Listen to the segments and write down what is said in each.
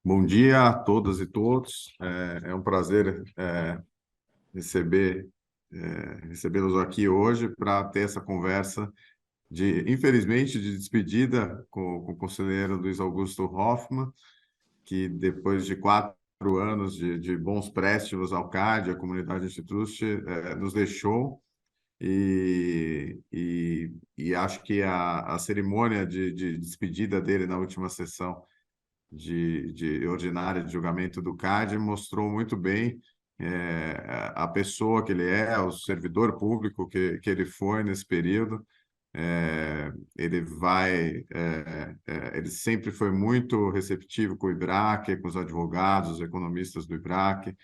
Bom dia a todas e todos. É um prazer receber recebê-los aqui hoje para ter essa conversa infelizmente, de despedida com o conselheiro Luiz Augusto Hoffmann, que depois de 4 anos de bons préstimos ao CAD, à comunidade Instituto, nos deixou. E acho que a cerimônia de despedida dele na última sessão de ordinária de julgamento do CAD mostrou muito bem a pessoa que ele é, o servidor público que ele foi nesse período. Ele sempre foi muito receptivo com o IBRAC, com os advogados, os economistas do IBRAC.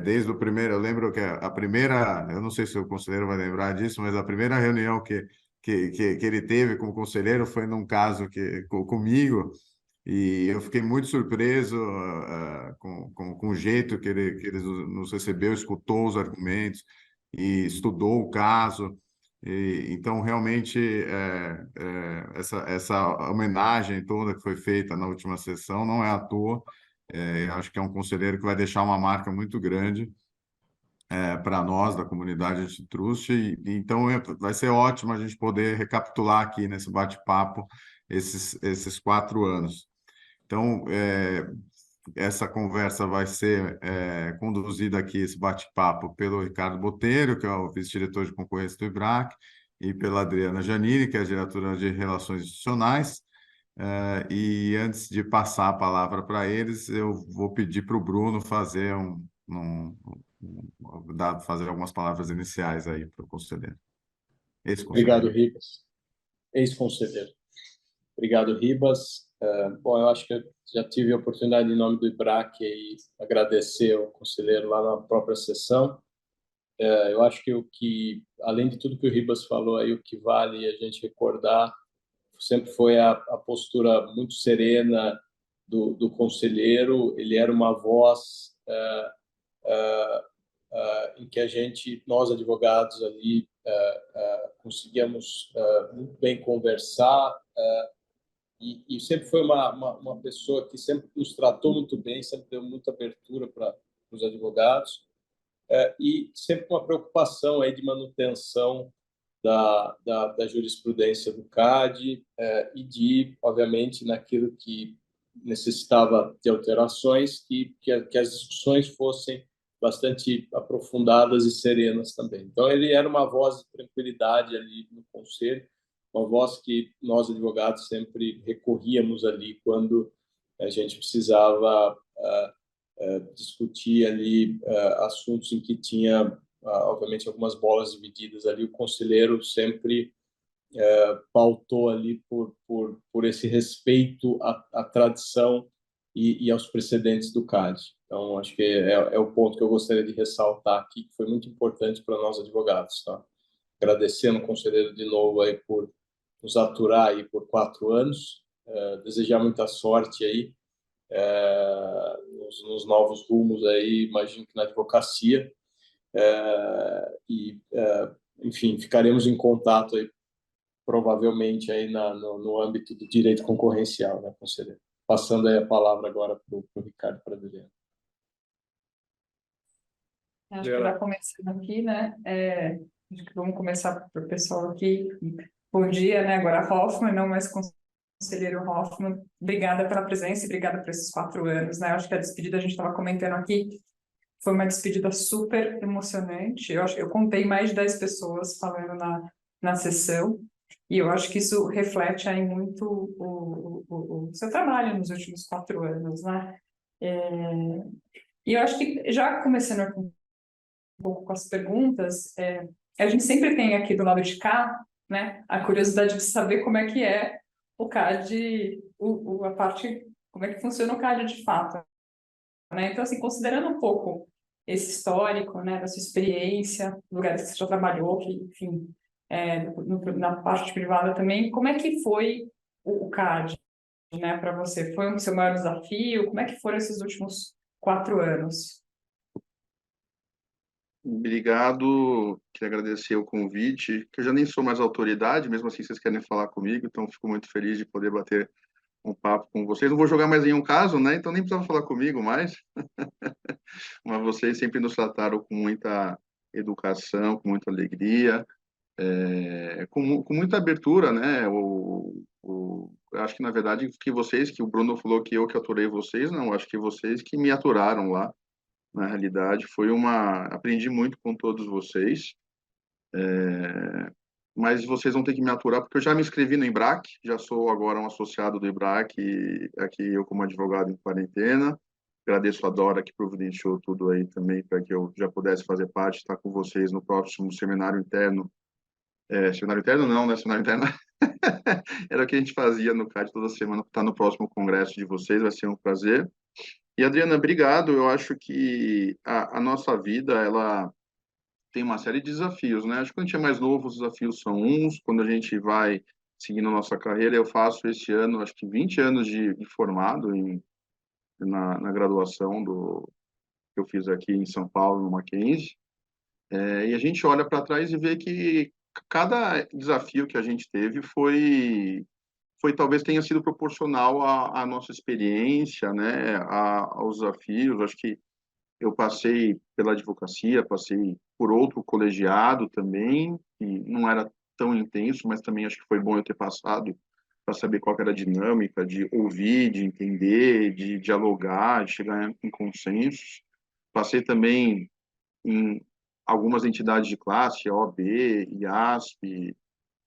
Desde o primeiro, eu lembro que a primeira, eu não sei se o conselheiro vai lembrar disso, mas a primeira reunião que ele teve como conselheiro foi num caso comigo, e eu fiquei muito surpreso com o jeito que ele nos recebeu, escutou os argumentos e estudou o caso. Então, realmente, essa homenagem toda que foi feita na última sessão não é à toa. Eu acho que é um conselheiro que vai deixar uma marca muito grande para nós, da comunidade antitrust. Então, vai ser ótimo a gente poder recapitular aqui nesse bate-papo esses 4 anos. Então, essa conversa vai ser conduzida aqui, esse bate-papo, pelo Ricardo Botelho, que é o vice-diretor de concorrência do IBRAC, e pela Adriana Giannini, que é a diretora de Relações Institucionais. E antes de passar a palavra para eles, eu vou pedir para o Bruno fazer fazer algumas palavras iniciais aí para o conselheiro. Obrigado, Ex-conselheiro. Ribas. Ex-conselheiro. Obrigado, Ribas. Bom, eu acho que eu já tive a oportunidade, em nome do IBRAC, aí, agradecer ao conselheiro lá na própria sessão. Eu acho que, além de tudo que o Ribas falou, aí, o que vale a gente recordar sempre foi a postura muito serena do conselheiro. Ele era uma voz em que nós advogados ali, conseguíamos muito bem conversar, e sempre foi uma pessoa que sempre nos tratou muito bem, sempre deu muita abertura para os advogados, e sempre com uma preocupação aí de manutenção da jurisprudência do CAD, e obviamente, naquilo que necessitava de alterações, que as discussões fossem bastante aprofundadas e serenas também. Então, ele era uma voz de tranquilidade ali no conselho, uma voz que nós, advogados, sempre recorríamos ali quando a gente precisava discutir ali assuntos em que tinha, obviamente, algumas bolas divididas ali. O conselheiro sempre pautou ali por esse respeito à tradição e aos precedentes do CAD. Então, acho que é o ponto que eu gostaria de ressaltar aqui, que foi muito importante para nós advogados. Tá? Agradecendo o conselheiro de novo aí por nos aturar aí por 4 anos, desejar muita sorte aí nos novos rumos aí, imagino que na advocacia, enfim, ficaremos em contato aí provavelmente aí no âmbito do direito concorrencial, né, conselheiro? Passando aí a palavra agora para o Ricardo Pradeliano. Acho que já começando aqui, né? Acho que vamos começar para o pessoal aqui. Bom dia, né? Agora Hoffmann, não mais conselheiro Hoffmann. Obrigada pela presença e obrigada por esses 4 anos, né? Acho que a despedida, a gente estava comentando aqui, foi uma despedida super emocionante. Eu contei mais de 10 pessoas falando na sessão, e eu acho que isso reflete aí muito o seu trabalho nos últimos 4 anos, né? E eu acho que, já começando aqui um pouco com as perguntas, a gente sempre tem aqui do lado de cá, né, a curiosidade de saber como é que é o CAD, a parte, como é que funciona o CAD de fato, né? Então, assim, considerando um pouco esse histórico, né, da sua experiência, lugares que você já trabalhou, que, enfim, na parte privada também, como é que foi o CAD, né, para você? Foi o seu maior desafio? Como é que foram esses últimos 4 anos? Obrigado, queria agradecer o convite, que eu já nem sou mais autoridade, mesmo assim vocês querem falar comigo, então fico muito feliz de poder bater um papo com vocês. Não vou jogar mais nenhum caso, né? Então nem precisava falar comigo mais. Mas vocês sempre nos trataram com muita educação, com muita alegria, com muita abertura, né? Eu acho que, na verdade, que o Bruno falou que eu que aturei vocês, não, acho que vocês que me aturaram lá. Na realidade, aprendi muito com todos vocês, mas vocês vão ter que me aturar, porque eu já me inscrevi no IMBRAC, já sou agora um associado do IMBRAC, aqui eu como advogado em quarentena. Agradeço a Dora que providenciou tudo aí também, para que eu já pudesse fazer parte, estar com vocês no próximo seminário interno. Seminário interno não, né? Seminário interno era o que a gente fazia no CAD toda semana, para estar no próximo congresso de vocês, vai ser um prazer. E, Adriana, obrigado. Eu acho que a nossa vida, ela tem uma série de desafios, né? Acho que quando a gente é mais novo, os desafios são uns. Quando a gente vai seguindo a nossa carreira, eu faço esse ano, acho que 20 anos de formado na graduação que eu fiz aqui em São Paulo, no Mackenzie. E a gente olha para trás e vê que cada desafio que a gente teve foi talvez tenha sido proporcional à nossa experiência, né, aos desafios. Acho que eu passei pela advocacia, passei por outro colegiado também, que não era tão intenso, mas também acho que foi bom eu ter passado para saber qual que era a dinâmica de ouvir, de entender, de dialogar, de chegar em consensos. Passei também em algumas entidades de classe, OAB, IASP,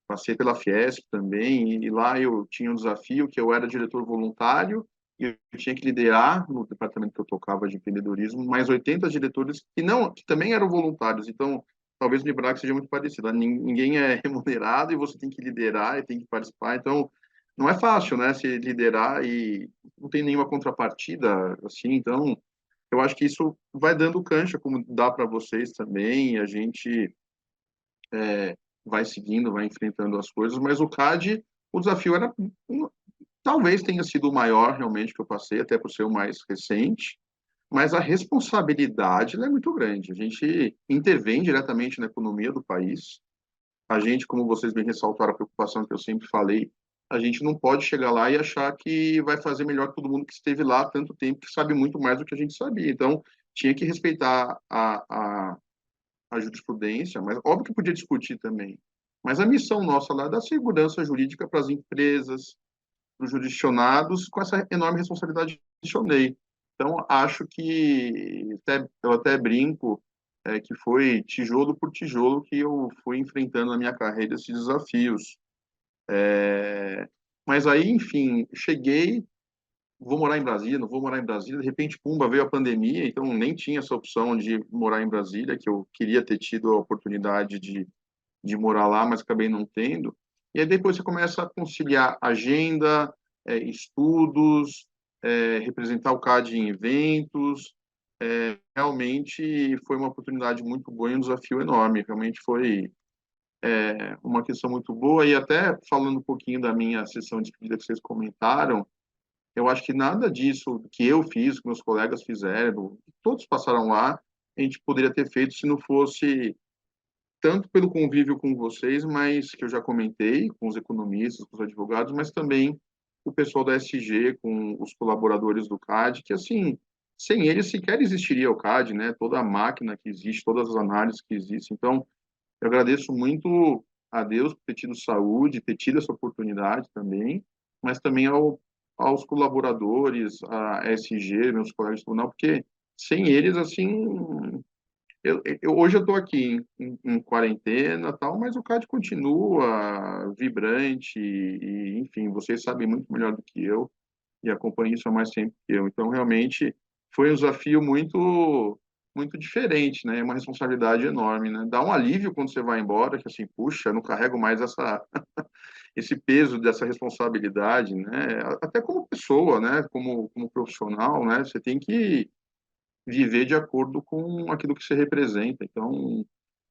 passei pela Fiesp também, e lá eu tinha um desafio que eu era diretor voluntário e eu tinha que liderar no departamento que eu tocava de empreendedorismo mais 80 diretores que também eram voluntários. Então, talvez o Librac seja muito parecido. Ninguém é remunerado e você tem que liderar e tem que participar. Então, não é fácil, né, se liderar e não tem nenhuma contrapartida assim. Então, eu acho que isso vai dando cancha, como dá para vocês também. A gente vai seguindo, vai enfrentando as coisas, mas o CAD, o desafio era, talvez tenha sido o maior realmente que eu passei, até por ser o mais recente, mas a responsabilidade ela é muito grande. A gente intervém diretamente na economia do país. A gente, como vocês bem ressaltaram, a preocupação que eu sempre falei, a gente não pode chegar lá e achar que vai fazer melhor que todo mundo que esteve lá há tanto tempo, que sabe muito mais do que a gente sabia. Então, tinha que respeitar a jurisprudência, mas óbvio que podia discutir também. Mas a missão nossa lá é dar segurança jurídica para as empresas, para os jurisdicionados, com essa enorme responsabilidade que mencionei. Então, acho que, eu até brinco, que foi tijolo por tijolo que eu fui enfrentando na minha carreira esses desafios. Mas aí, enfim, cheguei, vou morar em Brasília, não vou morar em Brasília, de repente, pumba, veio a pandemia, então nem tinha essa opção de morar em Brasília, que eu queria ter tido a oportunidade de morar lá, mas acabei não tendo. E aí depois você começa a conciliar agenda, estudos, representar o CAD em eventos. Realmente foi uma oportunidade muito boa e um desafio enorme. Realmente foi uma questão muito boa. E até falando um pouquinho da minha sessão de despedida que vocês comentaram, eu acho que nada disso que eu fiz, que meus colegas fizeram, que todos passaram lá, a gente poderia ter feito se não fosse tanto pelo convívio com vocês, mas que eu já comentei, com os economistas, com os advogados, mas também o pessoal da SG, com os colaboradores do CAD, que assim, sem eles sequer existiria o CAD, né? Toda a máquina que existe, todas as análises que existem. Então, eu agradeço muito a Deus por ter tido saúde, ter tido essa oportunidade também, mas também aos colaboradores, a SG, meus colegas de tribunal, porque sem eles, assim, hoje eu estou aqui em quarentena, tal, mas o CAD continua vibrante enfim, vocês sabem muito melhor do que eu e acompanham isso há mais tempo que eu. Então, realmente, foi um desafio muito diferente, né? É uma responsabilidade enorme, né? Dá um alívio quando você vai embora, que assim, puxa, eu não carrego mais esse peso dessa responsabilidade, né? Até como pessoa, né? Como profissional, né? Você tem que viver de acordo com aquilo que você representa. Então,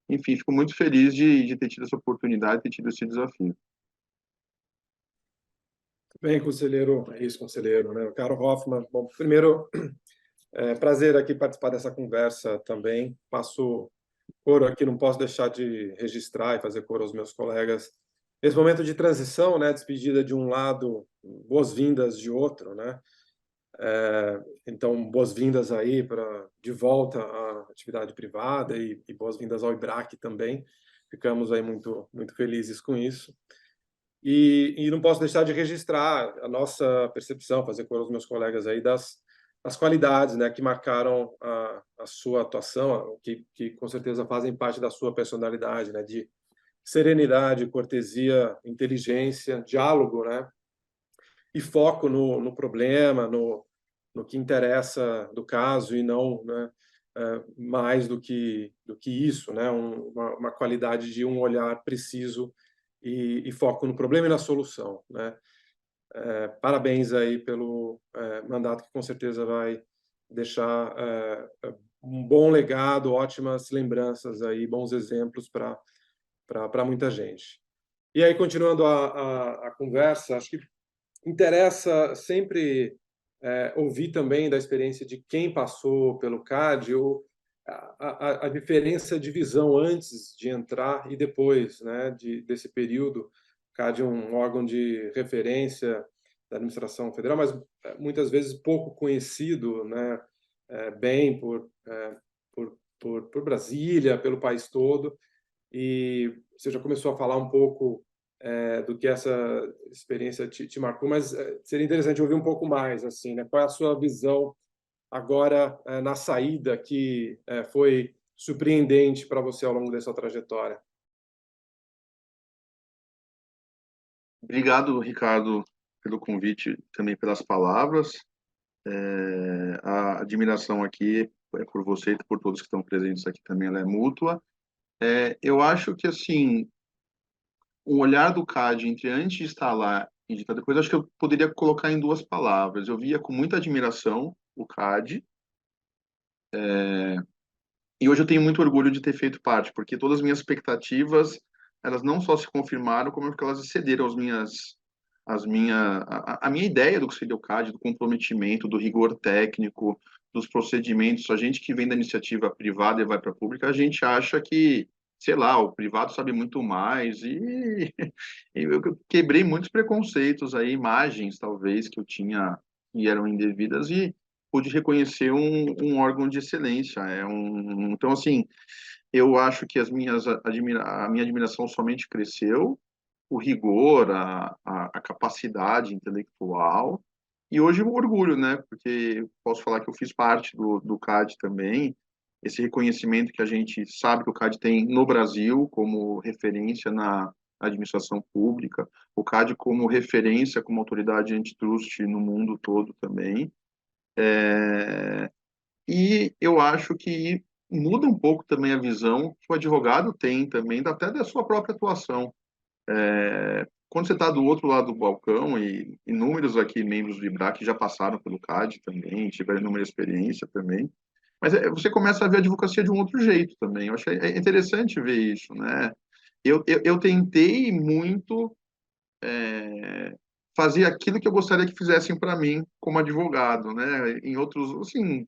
enfim, fico muito feliz de ter tido essa oportunidade, ter tido esse desafio. Bem, conselheiro, ex-conselheiro, né? O Caro Hoffmann. Bom, primeiro, prazer aqui participar dessa conversa também. Passo coro aqui, não posso deixar de registrar e fazer coro aos meus colegas Esse momento de transição, né, despedida de um lado, boas-vindas de outro, né? Então, boas-vindas aí de volta à atividade privada e boas-vindas ao IBRAC também. Ficamos aí muito, muito felizes com isso. E não posso deixar de registrar a nossa percepção, fazer com os meus colegas aí das qualidades, né, que marcaram a sua atuação, que com certeza fazem parte da sua personalidade, né, de serenidade, cortesia, inteligência, diálogo, né, e foco no problema, no que interessa do caso e não, né, mais do que isso, né, uma qualidade de um olhar preciso e foco no problema e na solução, né. Parabéns aí pelo mandato que com certeza vai deixar um bom legado, ótimas lembranças aí, bons exemplos para muita gente. E aí, continuando a conversa, acho que interessa sempre ouvir também da experiência de quem passou pelo CAD, ou a diferença de visão antes de entrar e depois, né, desse período. O CAD é um órgão de referência da administração federal, mas muitas vezes pouco conhecido, né, bem por Brasília, pelo país todo. E você já começou a falar um pouco do que essa experiência te marcou, mas seria interessante ouvir um pouco mais, assim, né? Qual é a sua visão agora na saída que foi surpreendente para você ao longo dessa trajetória? Obrigado, Ricardo, pelo convite, também pelas palavras. A admiração aqui por você e por todos que estão presentes aqui também, ela é mútua. Eu acho que, assim, o olhar do CAD entre antes de estar lá e de estar depois, acho que eu poderia colocar em duas palavras. Eu via com muita admiração o CAD, e hoje eu tenho muito orgulho de ter feito parte, porque todas as minhas expectativas, elas não só se confirmaram, como elas excederam a minha ideia do que seria o CAD, do comprometimento, do rigor técnico, dos procedimentos. A gente que vem da iniciativa privada e vai para a pública, a gente acha que, sei lá, o privado sabe muito mais, e eu quebrei muitos preconceitos aí, imagens talvez que eu tinha que eram indevidas, e pude reconhecer um órgão de excelência. Então, assim, eu acho que a minha admiração somente cresceu, o rigor, a capacidade intelectual, e hoje o orgulho, né? Porque posso falar que eu fiz parte do CAD também, esse reconhecimento que a gente sabe que o CAD tem no Brasil como referência na administração pública, o CAD como referência, como autoridade antitrust no mundo todo também. E eu acho que muda um pouco também a visão que o advogado tem também, até da sua própria atuação. Quando você está do outro lado do balcão, e inúmeros aqui membros do IBRAC já passaram pelo CAD também, tiveram inúmera experiência também, mas você começa a ver a advocacia de um outro jeito também. Eu achei interessante ver isso, né? Eu tentei muito fazer aquilo que eu gostaria que fizessem para mim como advogado, né? Em outros, assim,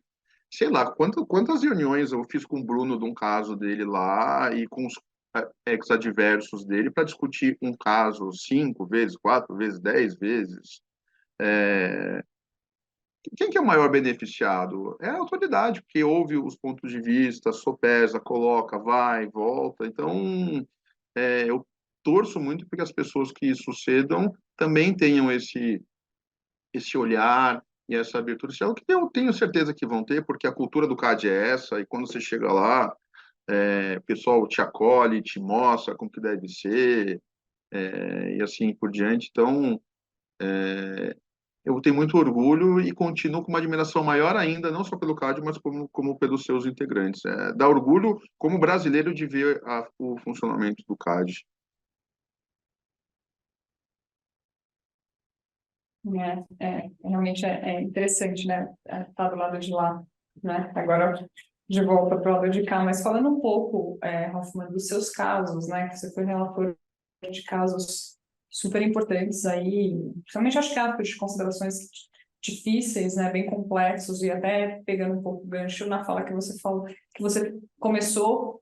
sei lá, quantas reuniões eu fiz com o Bruno de um caso dele lá e com os ex-adversos dele para discutir um caso 5 vezes, 4 vezes, 10 vezes. Quem que é o maior beneficiado? É a autoridade, porque ouve os pontos de vista, sopesa, coloca, vai, volta. Então, eu torço muito para que as pessoas que sucedam também tenham esse olhar e essa abertura. Isso é o que eu tenho certeza que vão ter, porque a cultura do CAD é essa, e quando você chega lá, o pessoal te acolhe, te mostra como que deve ser, e assim por diante. Então, eu tenho muito orgulho e continuo com uma admiração maior ainda, não só pelo CAD, mas como pelos seus integrantes. Dá orgulho, como brasileiro, de ver o funcionamento do CAD. Realmente é interessante, né? Estar do lado de lá, né? Agora de volta para o lado de cá, mas falando um pouco, Hoffman, dos seus casos, né? Que você foi relator de casos super importantes aí, principalmente acho que áreas de considerações difíceis, né? Bem complexos, e até pegando um pouco o gancho na fala que você falou, que você começou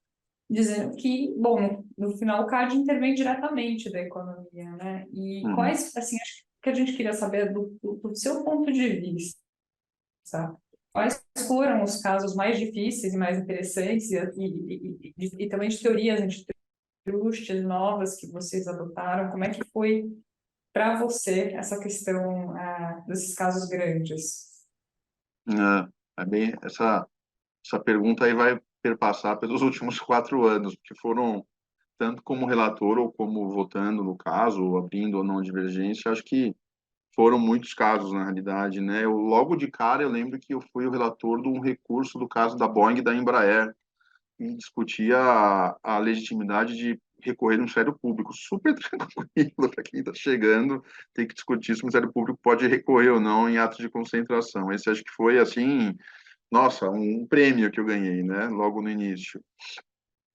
dizendo que, bom, no final o CAD intervém diretamente da economia, né? E Uhum. quais, assim, acho que a gente queria saber do seu ponto de vista, quais foram os casos mais difíceis e mais interessantes e também de teorias antitrustes novas que vocês adotaram? Como é que foi para você essa questão desses casos grandes? Bem, essa pergunta aí vai perpassar pelos últimos 4 anos, porque foram, tanto como relator ou como votando no caso, ou abrindo ou não divergência, acho que foram muitos casos, na realidade, né? Logo de cara, eu lembro que eu fui o relator de um recurso do caso da Boeing e da Embraer, e discutia a legitimidade de recorrer no Ministério Público. Super tranquilo para quem está chegando, tem que discutir se o Ministério Público pode recorrer ou não em atos de concentração. Esse acho que foi, assim, nossa, um prêmio que eu ganhei, né? Logo no início.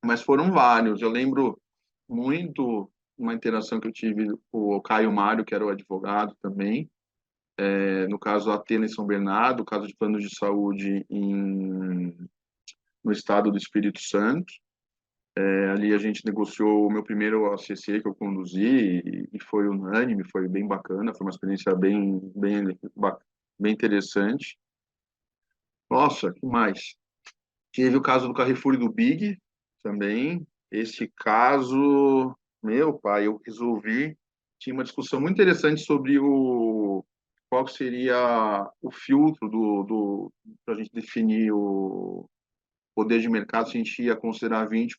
Mas foram vários. Eu lembro muito uma interação que eu tive com o Caio Mário, que era o advogado também, no caso Atena em São Bernardo, o caso de planos de saúde no estado do Espírito Santo. Ali a gente negociou o meu primeiro ACC que eu conduzi e foi unânime, foi bem bacana, foi uma experiência bem interessante. Nossa, que mais? Teve o caso do Carrefour e do Big também. Esse caso, meu pai, eu resolvi. Tinha uma discussão muito interessante sobre qual seria o filtro para a gente definir o poder de mercado, se a gente ia considerar 20%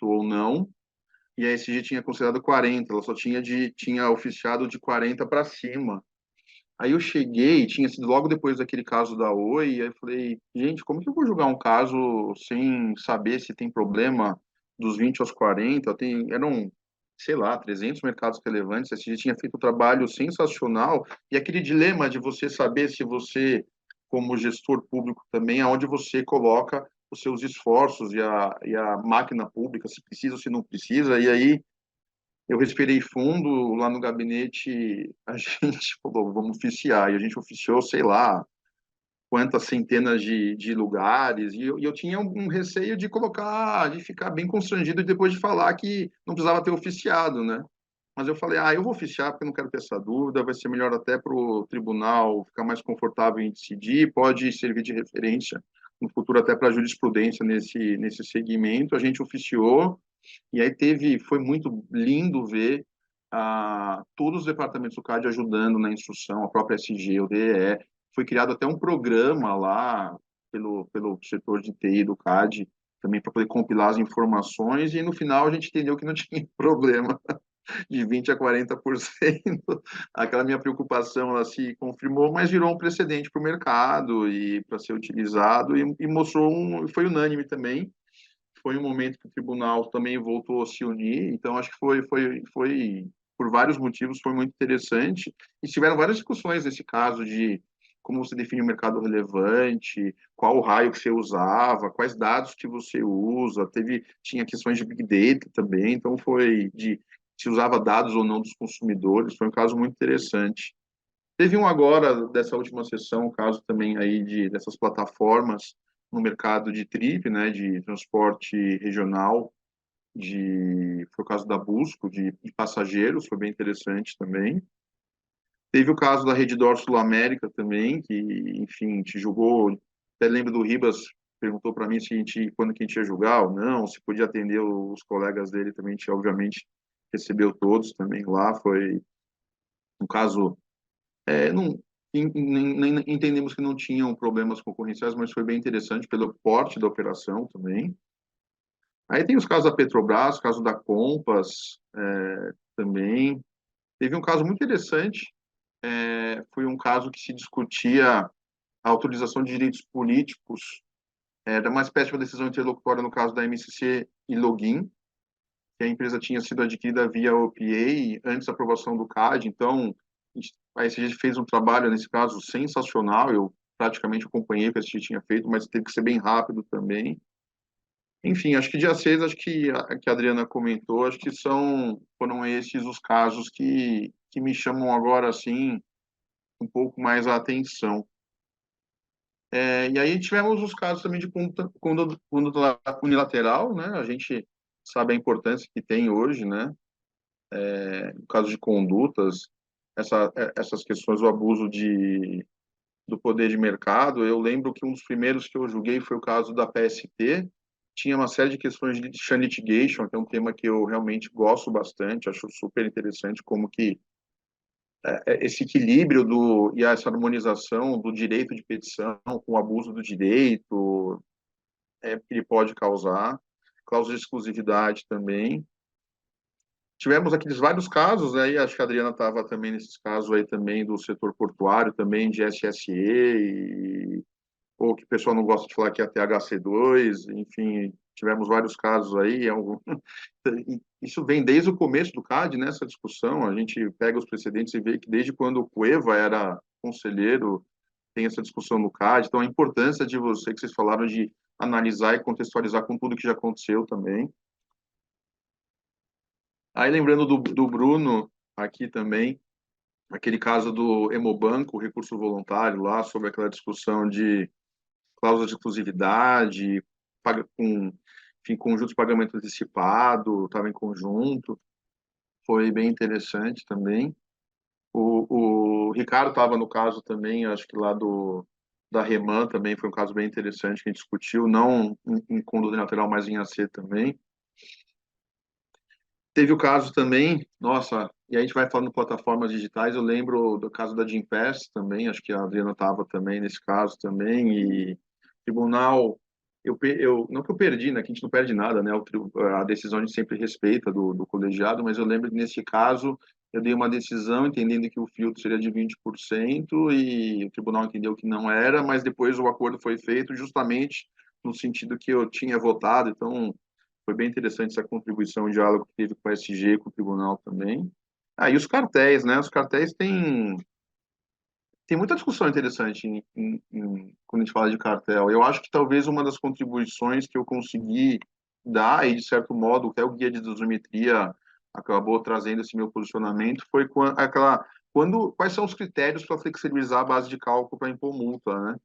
ou não. E a ESG tinha considerado 40%, ela só tinha oficiado de 40 para cima. Aí eu cheguei, tinha sido logo depois daquele caso da Oi, e aí eu falei, gente, como que eu vou julgar um caso sem saber se tem problema dos 20 aos 40? Eram, sei lá, 300 mercados relevantes, a SG tinha feito um trabalho sensacional, e aquele dilema de você saber se você, como gestor público também, aonde você coloca os seus esforços e a máquina pública, se precisa ou se não precisa, e aí eu respirei fundo, lá no gabinete a gente falou, vamos oficiar, e a gente oficiou, sei lá, quantas centenas de lugares, e eu tinha um receio de colocar, de ficar bem constrangido depois de falar que não precisava ter oficiado, né? Mas eu falei, eu vou oficiar porque eu não quero ter essa dúvida, vai ser melhor até para o tribunal ficar mais confortável em decidir, pode servir de referência no futuro até para a jurisprudência nesse segmento. A gente oficiou, e aí foi muito lindo ver todos os departamentos do CAD ajudando na instrução, a própria SG, o DEE. Foi criado até um programa lá pelo setor de TI do CAD, também para poder compilar as informações, e no final a gente entendeu que não tinha problema de 20% a 40%. Aquela minha preocupação, ela se confirmou, mas virou um precedente para o mercado e para ser utilizado, e mostrou foi unânime também. Foi um momento que o tribunal também voltou a se unir, então acho que foi por vários motivos, foi muito interessante, e tiveram várias discussões nesse caso de como você define o mercado relevante, qual o raio que você usava, quais dados que você usa, tinha questões de Big Data também, então foi de se usava dados ou não dos consumidores, foi um caso muito interessante. Teve um agora, dessa última sessão, um caso também aí dessas plataformas no mercado de trip, né, de transporte regional, foi o caso da Busco, de passageiros, foi bem interessante também. Teve o caso da Redditor Sul América também, que, enfim, te julgou, até lembro do Ribas, perguntou para mim quando que a gente ia julgar ou não, se podia atender os colegas dele também, a gente obviamente recebeu todos também lá, foi um caso, não, entendemos que não tinham problemas concorrenciais, mas foi bem interessante pelo porte da operação também. Aí tem os casos da Petrobras, o caso da Compass também. Teve um caso muito interessante, foi um caso que se discutia a autorização de direitos políticos, era uma espécie de uma decisão interlocutória no caso da MCC e Login, que a empresa tinha sido adquirida via OPA antes da aprovação do CAD, então a SG fez um trabalho, nesse caso, sensacional, eu praticamente acompanhei o que a SG tinha feito, mas teve que ser bem rápido também. Enfim, acho que dia 6, acho que a Adriana comentou, acho que foram esses os casos que me chamam agora, assim, um pouco mais a atenção. E aí tivemos os casos também de conduta unilateral, né? A gente sabe a importância que tem hoje, né? No caso de condutas, essas questões do abuso do poder de mercado. Eu lembro que um dos primeiros que eu julguei foi o caso da PSP. Tinha uma série de questões de litigation litigation, que é um tema que eu realmente gosto bastante, acho super interessante como que esse equilíbrio e essa harmonização do direito de petição com o abuso do direito que ele pode causar, cláusula de exclusividade também. Tivemos aqueles vários casos, né? E acho que a Adriana estava também nesses casos aí também do setor portuário, também de SSE, ou que o pessoal não gosta de falar que é a THC2, enfim, tivemos vários casos aí. Isso vem desde o começo do CAD, nessa discussão, a gente pega os precedentes e vê que desde quando o Cueva era conselheiro, tem essa discussão no CAD, então a importância de que vocês falaram de analisar e contextualizar com tudo que já aconteceu também. Aí lembrando do Bruno aqui também, aquele caso do Hemobanco, o recurso voluntário lá, sobre aquela discussão de cláusula de exclusividade, enfim, conjunto de pagamento antecipado, estava em conjunto, foi bem interessante também. O Ricardo estava no caso também, acho que lá da Reman também foi um caso bem interessante que a gente discutiu, não em conduta lateral, mas em AC também. Teve o caso também, nossa, e a gente vai falando de plataformas digitais, eu lembro do caso da Gympass também, acho que a Adriana estava também nesse caso também, e tribunal, não que eu perdi, né, que a gente não perde nada, né, a decisão a gente sempre respeita do colegiado, mas eu lembro que nesse caso eu dei uma decisão entendendo que o filtro seria de 20% e o tribunal entendeu que não era, mas depois o acordo foi feito justamente no sentido que eu tinha votado, então foi bem interessante essa contribuição, o diálogo que teve com a SG, com o tribunal também. E os cartéis, né? Os cartéis tem muita discussão interessante quando a gente fala de cartel. Eu acho que talvez uma das contribuições que eu consegui dar, e de certo modo até o guia de dosimetria acabou trazendo esse meu posicionamento, foi quais são os critérios para flexibilizar a base de cálculo para impor multa, né?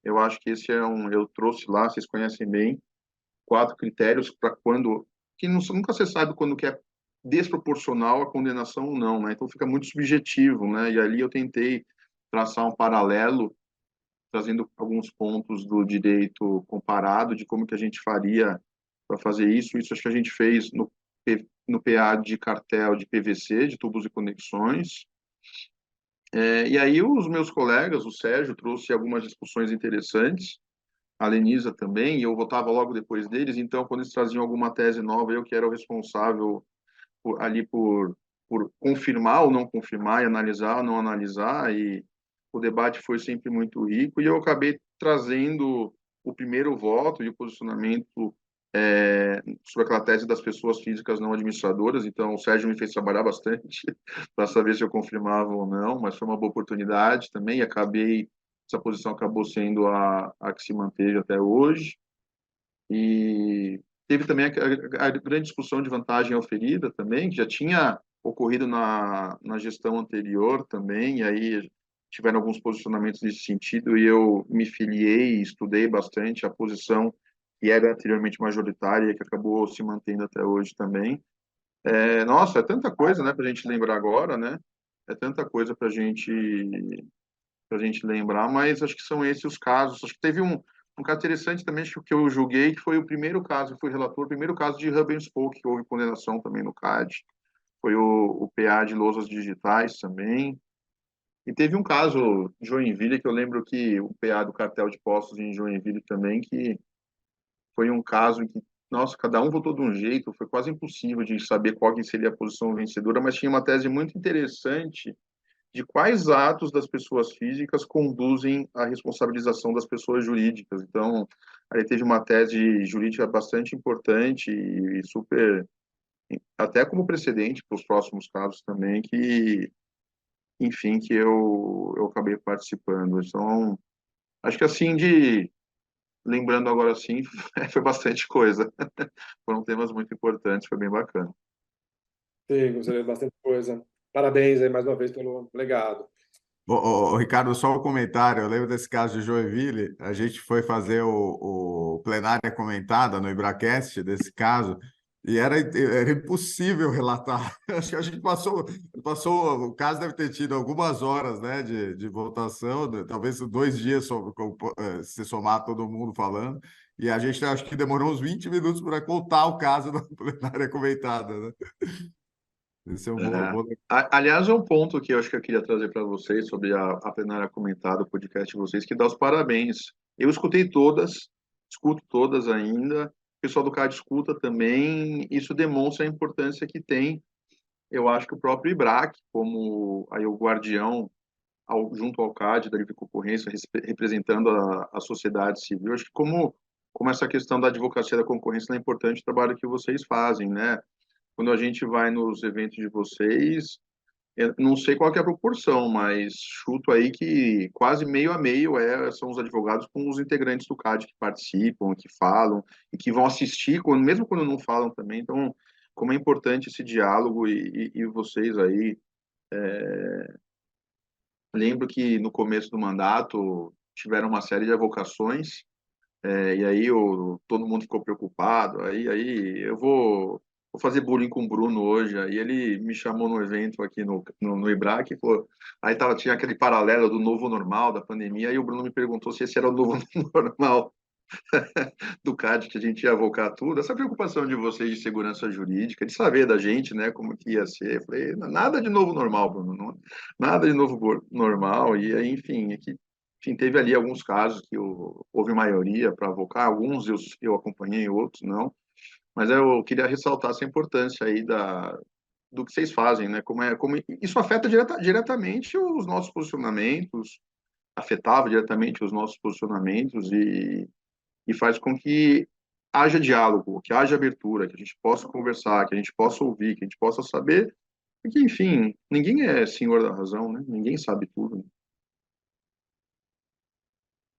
Eu acho que esse eu trouxe lá, vocês conhecem bem, 4 critérios para que nunca se sabe quando que é desproporcional a condenação ou não, né? Então fica muito subjetivo, né? E ali eu tentei traçar um paralelo, trazendo alguns pontos do direito comparado, de como que a gente faria para fazer isso. Isso acho que a gente fez no PA de cartel de PVC, de tubos e conexões. E aí os meus colegas, o Sérgio trouxe algumas discussões interessantes, a Lenisa também, e eu votava logo depois deles, então quando eles traziam alguma tese nova, eu que era o responsável por confirmar ou não confirmar, e analisar ou não analisar, e o debate foi sempre muito rico, e eu acabei trazendo o primeiro voto e o posicionamento sobre aquela tese das pessoas físicas não administradoras, então o Sérgio me fez trabalhar bastante para saber se eu confirmava ou não, mas foi uma boa oportunidade também, e essa posição acabou sendo a que se manteve até hoje, e teve também a grande discussão de vantagem oferida também, que já tinha ocorrido na gestão anterior também, e aí tiveram alguns posicionamentos nesse sentido, e eu me filiei e estudei bastante a posição que era anteriormente majoritária e que acabou se mantendo até hoje também. Nossa, é tanta coisa, né, para a gente lembrar agora, né? É tanta coisa para a gente lembrar, mas acho que são esses os casos. Acho que teve um caso interessante também, acho que eu julguei, que foi o primeiro caso, fui relator, o primeiro caso de hub and spoke, que houve condenação também no CAD. Foi o PA de lousas digitais também. E teve um caso de Joinville, que eu lembro que o PA do cartel de postos em Joinville também, que foi um caso em que, nossa, cada um votou de um jeito, foi quase impossível de saber qual que seria a posição vencedora, mas tinha uma tese muito interessante de quais atos das pessoas físicas conduzem à responsabilização das pessoas jurídicas. Então, aí teve uma tese jurídica bastante importante e super, até como precedente para os próximos casos também, que, enfim, que eu acabei participando. Então, acho que assim, lembrando agora assim, foi bastante coisa. Foram temas muito importantes, foi bem bacana. Sim, gostaria de bastante coisa. Parabéns aí mais uma vez pelo legado. Ricardo, só um comentário. Eu lembro desse caso de Joinville. A gente foi fazer o plenária comentada no Ibracast desse caso e era impossível relatar. Acho que a gente passou, o caso deve ter tido algumas horas, né, de votação, talvez 2 dias se somar todo mundo falando. E a gente acho que demorou uns 20 minutos para contar o caso da plenária comentada, né? Esse é um É. bom. Aliás, é um ponto que eu acho que eu queria trazer para vocês sobre a plenária comentada, o podcast de vocês, que dá os parabéns. Eu escutei todas, escuto todas ainda, o pessoal do CAD escuta também, isso demonstra a importância que tem, eu acho que o próprio IBRAC, como aí o guardião junto ao CAD da livre concorrência, representando a sociedade civil, acho que como essa questão da advocacia da concorrência é importante o trabalho que vocês fazem, né? Quando a gente vai nos eventos de vocês, eu não sei qual que é a proporção, mas chuto aí que quase meio a meio são os advogados com os integrantes do CAD que participam, que falam e que vão assistir, mesmo quando não falam também. Então, como é importante esse diálogo e vocês aí. Lembro que no começo do mandato tiveram uma série de avocações, e aí todo mundo ficou preocupado. Aí eu vou fazer bullying com o Bruno hoje. Aí ele me chamou no evento aqui no IBRAC, e falou, tinha aquele paralelo do novo normal, da pandemia, e o Bruno me perguntou se esse era o novo normal do CAD, que a gente ia avocar tudo. Essa preocupação de vocês de segurança jurídica, de saber da gente, né, como que ia ser. Eu falei, nada de novo normal, Bruno, nada de novo normal. E aí, enfim, enfim, teve ali alguns casos que houve maioria para avocar, alguns eu acompanhei, outros não. Mas eu queria ressaltar essa importância aí do que vocês fazem, né? Como isso afeta diretamente os nossos posicionamentos, afetava diretamente os nossos posicionamentos e faz com que haja diálogo, que haja abertura, que a gente possa conversar, que a gente possa ouvir, que a gente possa saber, porque, enfim, ninguém é senhor da razão, né? Ninguém sabe tudo. Né?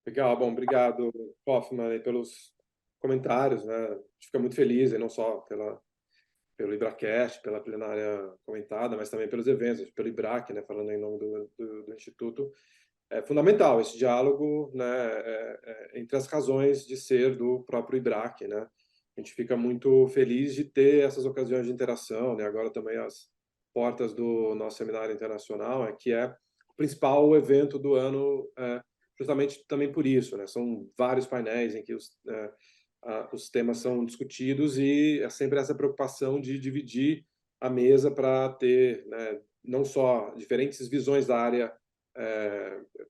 Legal, bom, obrigado, Hoffman, aí pelos comentários, né? A gente fica muito feliz, e não só pelo IBRACast, pela plenária comentada, mas também pelos eventos, pelo IBRAC, né? Falando em nome do Instituto. É fundamental esse diálogo, né? Entre as razões de ser do próprio IBRAC, né? A gente fica muito feliz de ter essas ocasiões de interação, né? Agora também as portas do nosso seminário internacional, que é o principal evento do ano, justamente também por isso, né? São vários painéis em que os temas são discutidos e é sempre essa preocupação de dividir a mesa para ter, né, não só diferentes visões da área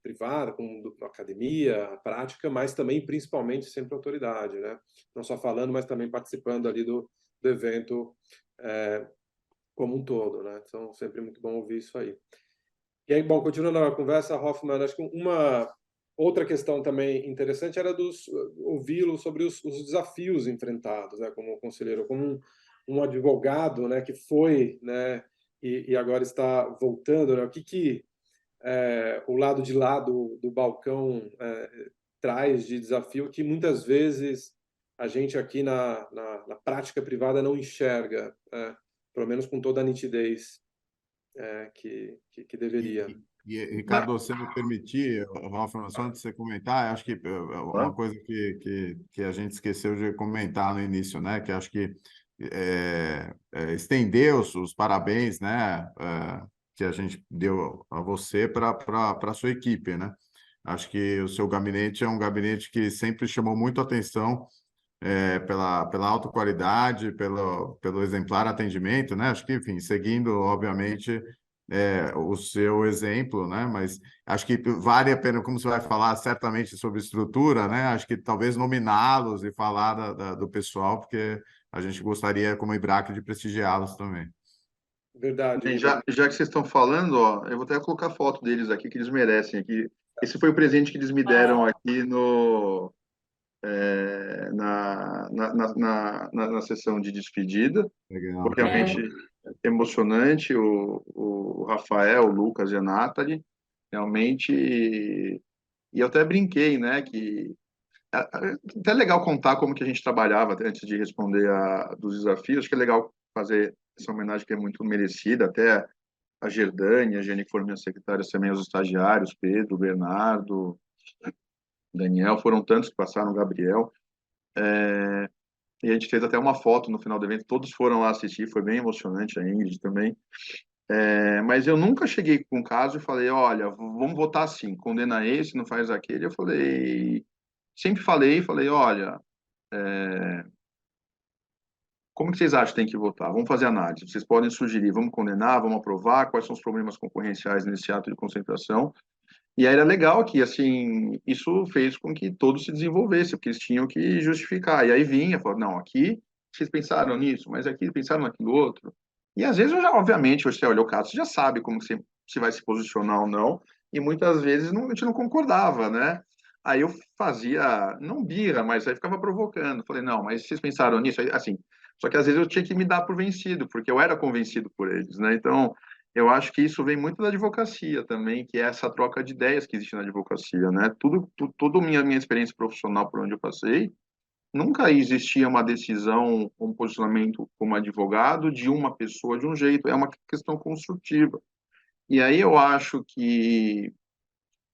privada, como academia, a prática, mas também, principalmente, sempre autoridade, né? Não só falando, mas também participando ali do evento como um todo, né? Então, sempre muito bom ouvir isso aí. E aí, bom, continuando a conversa, Hoffman, acho que uma outra questão também interessante era ouvi-lo sobre os desafios enfrentados, né, como conselheiro, como um advogado, né, que foi, né, e agora está voltando, né, o que o lado de lá do balcão traz de desafio que muitas vezes a gente aqui na prática privada não enxerga, pelo menos com toda a nitidez que deveria. Ricardo, você me permitir, Rafa, só antes de você comentar, acho que uma coisa que a gente esqueceu de comentar no início, né? Que acho que estender os parabéns, né? Que a gente deu a você para a sua equipe, né? Acho que o seu gabinete é um gabinete que sempre chamou muito atenção pela alta qualidade, pelo exemplar atendimento, né? Acho que, enfim, seguindo, obviamente, o seu exemplo, né? Mas acho que vale a pena, como você vai falar certamente sobre estrutura, né? Acho que talvez nominá-los e falar do pessoal, porque a gente gostaria, como IBRAC, de prestigiá-los também. Verdade. Bem, já que vocês estão falando, ó, eu vou até colocar foto deles aqui, que eles merecem aqui. Esse foi o presente que eles me deram aqui na sessão de despedida. Legal. Foi realmente emocionante. O Rafael, o Lucas e a Nathalie, realmente. E eu até brinquei, né, que até legal contar como que a gente trabalhava antes de responder dos desafios. Acho que é legal fazer essa homenagem que é muito merecida, até a Gerdane, a Jenny, que foram minhas secretárias também, os estagiários, Pedro, Bernardo, Daniel, foram tantos que passaram, Gabriel. E a gente fez até uma foto no final do evento, todos foram lá assistir, foi bem emocionante, a Ingrid também. Mas eu nunca cheguei com um caso e falei, olha, vamos votar assim, condena esse, não faz aquele. Eu sempre falei, olha, como que vocês acham que tem que votar? Vamos fazer análise. Vocês podem sugerir, vamos condenar, vamos aprovar, quais são os problemas concorrenciais nesse ato de concentração. E aí era legal que, assim, isso fez com que todos se desenvolvessem, porque eles tinham que justificar. E aí vinha, falava, não, aqui vocês pensaram nisso, mas aqui pensaram naquilo outro. E às vezes, obviamente, você olha o caso, você já sabe como que você se vai se posicionar ou não, e muitas vezes a gente não concordava, né? Aí eu fazia, não birra, mas aí ficava provocando. Falei, não, mas vocês pensaram nisso? Aí, assim, só que às vezes eu tinha que me dar por vencido, porque eu era convencido por eles, né? Então, eu acho que isso vem muito da advocacia também, que é essa troca de ideias que existe na advocacia, né? Toda minha experiência profissional por onde eu passei, nunca existia uma decisão, um posicionamento como advogado de uma pessoa de um jeito, é uma questão construtiva. E aí eu acho que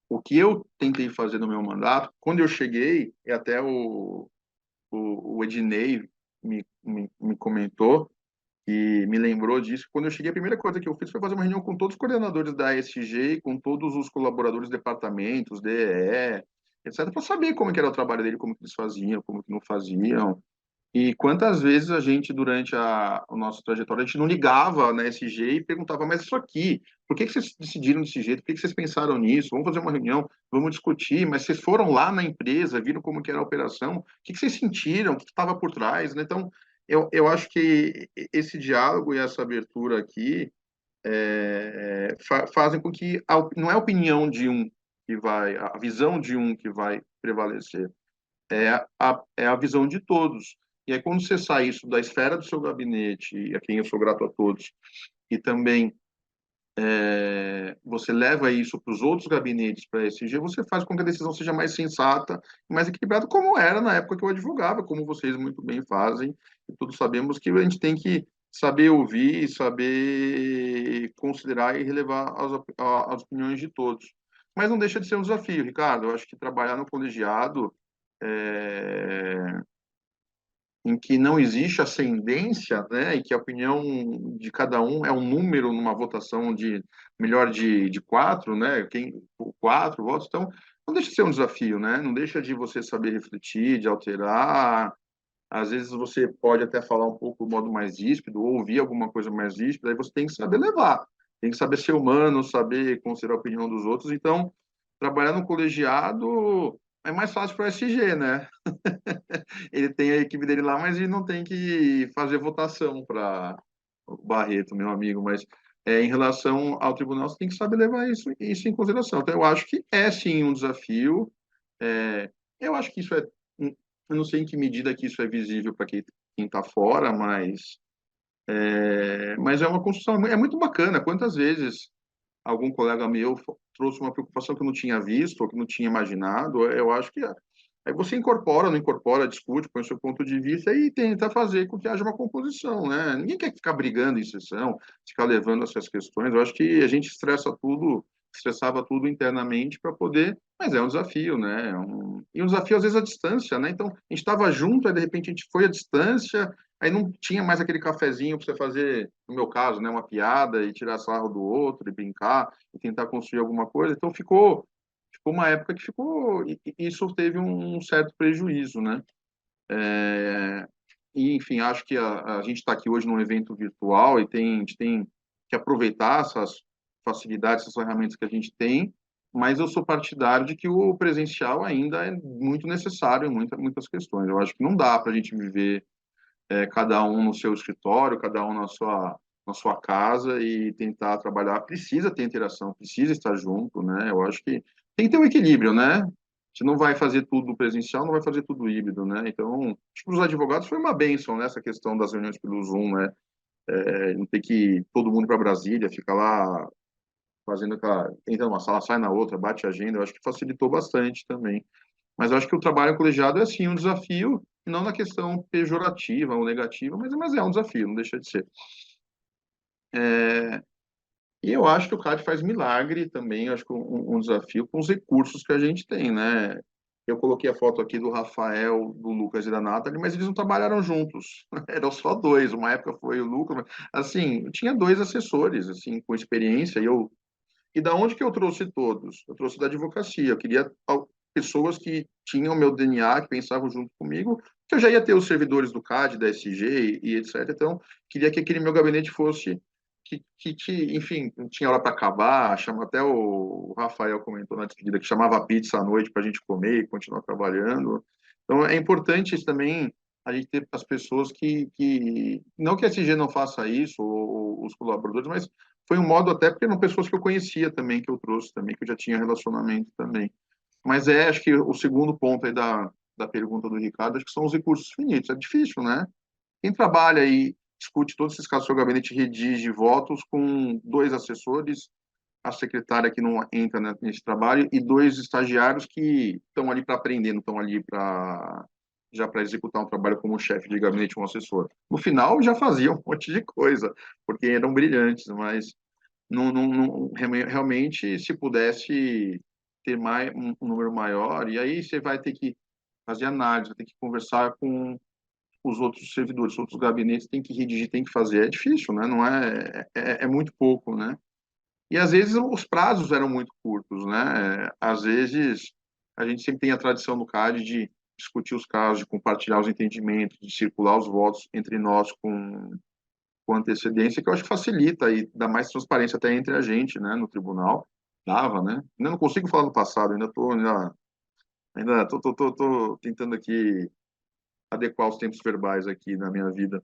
o que eu tentei fazer no meu mandato, quando eu cheguei, e até o Ednei me comentou, e me lembrou disso. Quando eu cheguei, a primeira coisa que eu fiz foi fazer uma reunião com todos os coordenadores da ESG, com todos os colaboradores, departamentos, DEE, etc., para saber como que era o trabalho dele, como que eles faziam, como que não faziam. E quantas vezes a gente, durante a nossa trajetória, a gente não ligava na ESG e perguntava, mas isso aqui, por que que vocês decidiram desse jeito? Por que que vocês pensaram nisso? Vamos fazer uma reunião, vamos discutir, mas vocês foram lá na empresa, viram como que era a operação, o que que vocês sentiram, o que estava por trás, né? Então, eu acho que esse diálogo e essa abertura aqui fazem com que não é a opinião de um que vai, a visão de um que vai prevalecer, é a visão de todos. E aí, quando você sai isso da esfera do seu gabinete, e a quem eu sou grato a todos, e também você leva isso para os outros gabinetes, para a ESG, você faz com que a decisão seja mais sensata e mais equilibrada, como era na época que eu advogava, como vocês muito bem fazem, e todos sabemos que a gente tem que saber ouvir, saber considerar e relevar as opiniões de todos. Mas não deixa de ser um desafio, Ricardo. Eu acho que trabalhar no colegiado é, em que não existe ascendência, né, e que a opinião de cada um é um número numa votação de melhor de quatro, né, quatro votos, então não deixa de ser um desafio, né, não deixa de você saber refletir, de alterar, às vezes você pode até falar um pouco do modo mais ríspido, ou ouvir alguma coisa mais ríspida, aí você tem que saber levar, tem que saber ser humano, saber considerar a opinião dos outros, então trabalhar no colegiado é mais fácil para o SG, né? Ele tem a equipe dele lá, mas ele não tem que fazer votação para o Barreto, meu amigo. Mas em relação ao tribunal, você tem que saber levar isso em consideração. Então, eu acho que é sim um desafio. Eu acho que isso eu não sei em que medida que isso é visível para quem está fora, mas é uma construção, é muito bacana. Quantas vezes algum colega meu trouxe uma preocupação que eu não tinha visto ou que não tinha imaginado? Eu acho que aí você incorpora, não incorpora, discute, põe o seu ponto de vista e tenta fazer com que haja uma composição, né? Ninguém quer ficar brigando em sessão, ficar levando essas questões. Eu acho que a gente estressava tudo internamente para poder, mas é um desafio, né? E um desafio às vezes à distância, né? Então, a gente estava junto, aí de repente a gente foi à distância, aí não tinha mais aquele cafezinho para você fazer, no meu caso, né, uma piada e tirar sarro do outro e brincar e tentar construir alguma coisa. Então, ficou uma época que isso teve um certo prejuízo, né? E, enfim, acho que a gente está aqui hoje num evento virtual e a gente tem que aproveitar essas facilidades, essas ferramentas que a gente tem, mas eu sou partidário de que o presencial ainda é muito necessário em muitas questões. Eu acho que não dá para a gente viver cada um no seu escritório, cada um na sua casa e tentar trabalhar. Precisa ter interação, precisa estar junto, né? Eu acho que tem que ter um equilíbrio, né? Você não vai fazer tudo presencial, não vai fazer tudo híbrido, né? Então, acho que para os advogados foi uma bênção, né? Essa questão das reuniões pelo Zoom, né? Não ter que ir todo mundo para Brasília, ficar lá fazendo entra numa sala, sai na outra, bate a agenda. Eu acho que facilitou bastante também. Mas eu acho que o trabalho colegiado é, sim, um desafio, não na questão pejorativa ou negativa, mas é um desafio, não deixa de ser. E eu acho que o CAD faz milagre também, eu acho que um desafio com os recursos que a gente tem, né? Eu coloquei a foto aqui do Rafael, do Lucas e da Nathalie, mas eles não trabalharam juntos. Eram só dois. Uma época foi o Lucas, mas, assim, eu tinha dois assessores, assim, com experiência, e da onde que eu trouxe todos? Eu trouxe da advocacia. Eu queria pessoas que tinham o meu DNA, que pensavam junto comigo, que eu já ia ter os servidores do CAD, da SG e etc. Então, queria que aquele meu gabinete fosse enfim, tinha hora para acabar, chama até o Rafael comentou na despedida que chamava pizza à noite para a gente comer e continuar trabalhando. Então é importante isso também a gente ter as pessoas não que a SG não faça isso ou os colaboradores, mas foi um modo até porque eram pessoas que eu conhecia também que eu trouxe também que eu já tinha relacionamento também. Mas acho que o segundo ponto aí da pergunta do Ricardo, acho que são os recursos finitos. É difícil, né? Quem trabalha e discute todos esses casos do seu gabinete, redige votos com dois assessores, a secretária que não entra nesse trabalho e dois estagiários que estão ali para aprender, não estão ali para executar um trabalho como chefe de gabinete ou um assessor. No final, já faziam um monte de coisa, porque eram brilhantes, mas realmente, se pudesse ter um número maior, e aí você vai ter que fazer análise, vai ter que conversar com os outros servidores, outros gabinetes têm que redigir, têm que fazer. É difícil, né? Não é muito pouco, né? E às vezes os prazos eram muito curtos, né? Às vezes a gente sempre tem a tradição no CAD de discutir os casos, de compartilhar os entendimentos, de circular os votos entre nós com antecedência, que eu acho que facilita e dá mais transparência até entre a gente, né? No tribunal. Dava, né? Ainda não consigo falar no passado, ainda tô tentando aqui adequar os tempos verbais aqui na minha vida.